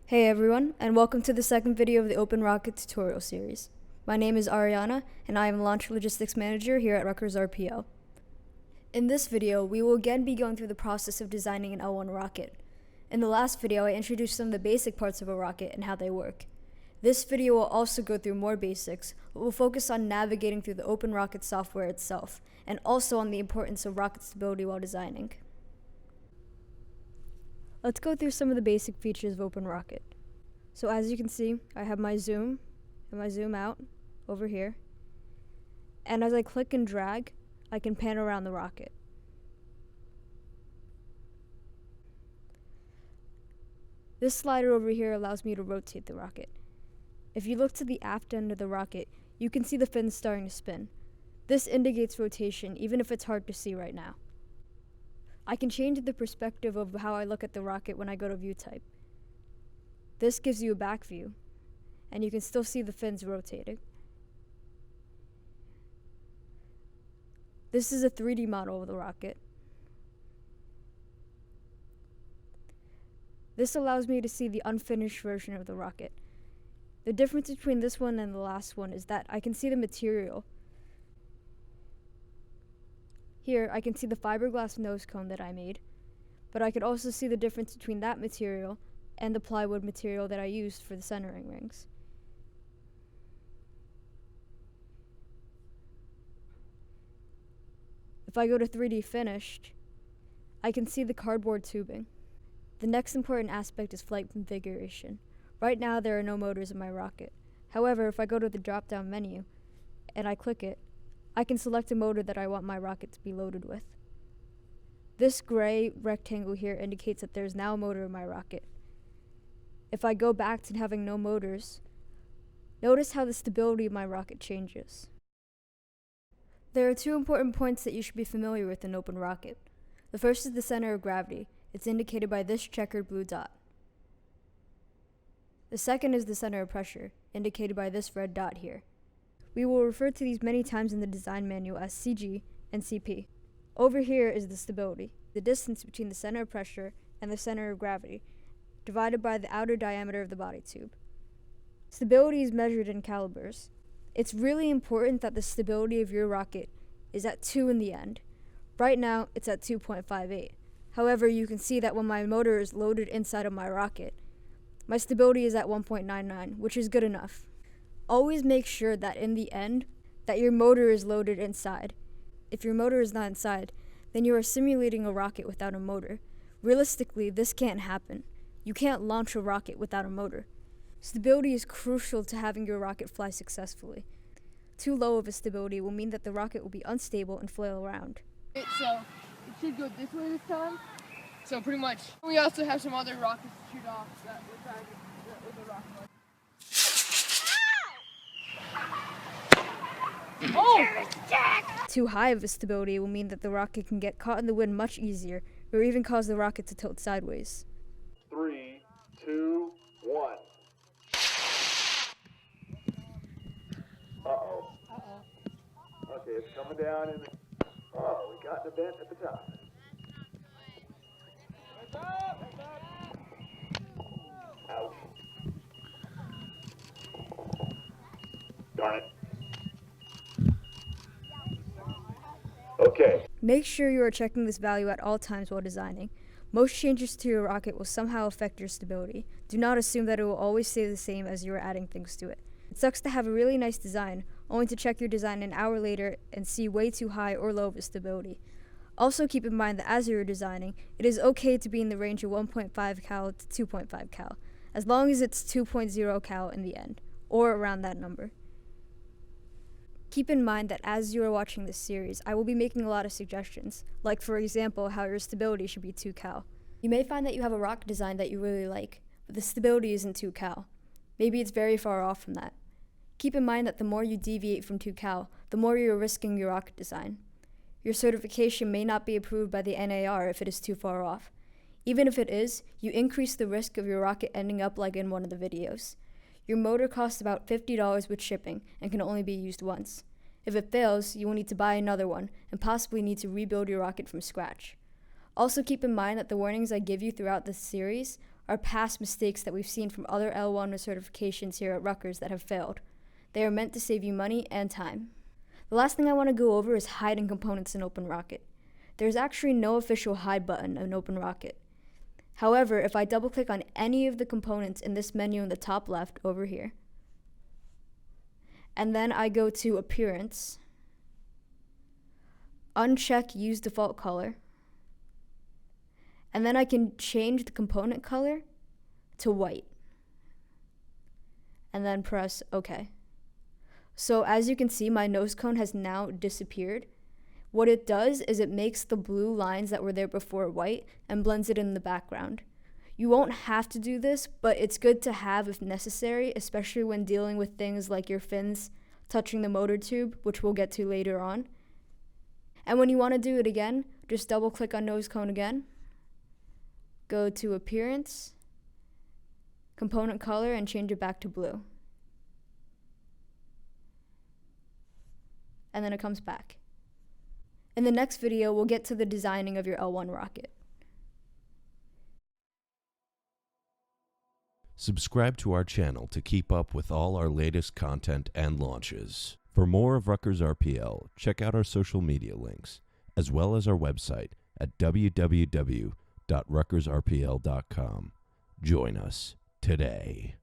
Hey everyone, and welcome to the second video of the OpenRocket tutorial series. My name is Aryanna, and I am Launch Logistics Manager here at Rutgers RPL. In this video, we will again be going through the process of designing an L1 rocket. In the last video, I introduced some of the basic parts of a rocket and how they work. This video will also go through more basics, but will focus on navigating through the OpenRocket software itself, and also on the importance of rocket stability while designing. Let's go through some of the basic features of OpenRocket. So as you can see, I have my zoom and my zoom out over here. And as I click and drag, I can pan around the rocket. This slider over here allows me to rotate the rocket. If you look to the aft end of the rocket, you can see the fins starting to spin. This indicates rotation, even if it's hard to see right now. I can change the perspective of how I look at the rocket when I go to view type. This gives you a back view, and you can still see the fins rotating. This is a 3D model of the rocket. This allows me to see the unfinished version of the rocket. The difference between this one and the last one is that I can see the material. Here, I can see the fiberglass nose cone that I made, but I could also see the difference between that material and the plywood material that I used for the centering rings. If I go to 3D finished, I can see the cardboard tubing. The next important aspect is flight configuration. Right now, there are no motors in my rocket. However, if I go to the drop-down menu and I click it, I can select a motor that I want my rocket to be loaded with. This gray rectangle here indicates that there's now a motor in my rocket. If I go back to having no motors, notice how the stability of my rocket changes. There are two important points that you should be familiar with in OpenRocket. The first is the center of gravity. It's indicated by this checkered blue dot. The second is the center of pressure, indicated by this red dot here. We will refer to these many times in the design manual as CG and CP. Over here is the stability, the distance between the center of pressure and the center of gravity, divided by the outer diameter of the body tube. Stability is measured in calibers. It's really important that the stability of your rocket is at 2 in the end. Right now, it's at 2.58. However, you can see that when my motor is loaded inside of my rocket, my stability is at 1.99, which is good enough. Always make sure that in the end, that your motor is loaded inside. If your motor is not inside, then you are simulating a rocket without a motor. Realistically, this can't happen. You can't launch a rocket without a motor. Stability is crucial to having your rocket fly successfully. Too low of a stability will mean that the rocket will be unstable and flail around. So it should go this way this time. So pretty much, we also have some other rockets to shoot off that we're trying with the rocket. Too high of a stability will mean that the rocket can get caught in the wind much easier, or even cause the rocket to tilt sideways. 3, 2, 1. Uh-oh. Okay, it's coming down and we got the vent at the top. Ouch. Darn it. Okay. Make sure you are checking this value at all times while designing. Most changes to your rocket will somehow affect your stability. Do not assume that it will always stay the same as you are adding things to it. It sucks to have a really nice design, only to check your design an hour later and see way too high or low of a stability. Also keep in mind that as you are designing, it is okay to be in the range of 1.5 cal to 2.5 cal, as long as it's 2.0 cal in the end, or around that number. Keep in mind that as you are watching this series, I will be making a lot of suggestions, like for example, how your stability should be 2 cal. You may find that you have a rocket design that you really like, but the stability isn't 2 cal. Maybe it's very far off from that. Keep in mind that the more you deviate from 2 cal, the more you're risking your rocket design. Your certification may not be approved by the NAR if it is too far off. Even if it is, you increase the risk of your rocket ending up like in one of the videos. Your motor costs about $50 with shipping and can only be used once. If it fails, you will need to buy another one and possibly need to rebuild your rocket from scratch. Also keep in mind that the warnings I give you throughout this series are past mistakes that we've seen from other L1 certifications here at Rutgers that have failed. They are meant to save you money and time. The last thing I want to go over is hiding components in OpenRocket. There's actually no official hide button in OpenRocket. However, if I double click on any of the components in this menu in the top left over here, and then I go to Appearance, uncheck Use Default Color, and then I can change the component color to white, and then press OK. So as you can see, my nose cone has now disappeared. What it does is it makes the blue lines that were there before white and blends it in the background. You won't have to do this, but it's good to have if necessary, especially when dealing with things like your fins touching the motor tube, which we'll get to later on. And when you want to do it again, just double click on nose cone again, go to Appearance, Component Color, and change it back to blue. And then it comes back. In the next video, we'll get to the designing of your L1 rocket. Subscribe to our channel to keep up with all our latest content and launches. For more of Rutgers RPL, check out our social media links, as well as our website at www.rutgersrpl.com. Join us today.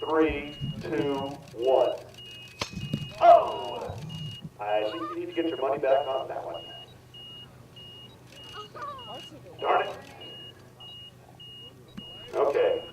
3, 2, 1. Oh! I think you need to get your money back on that one. Darn it. Okay.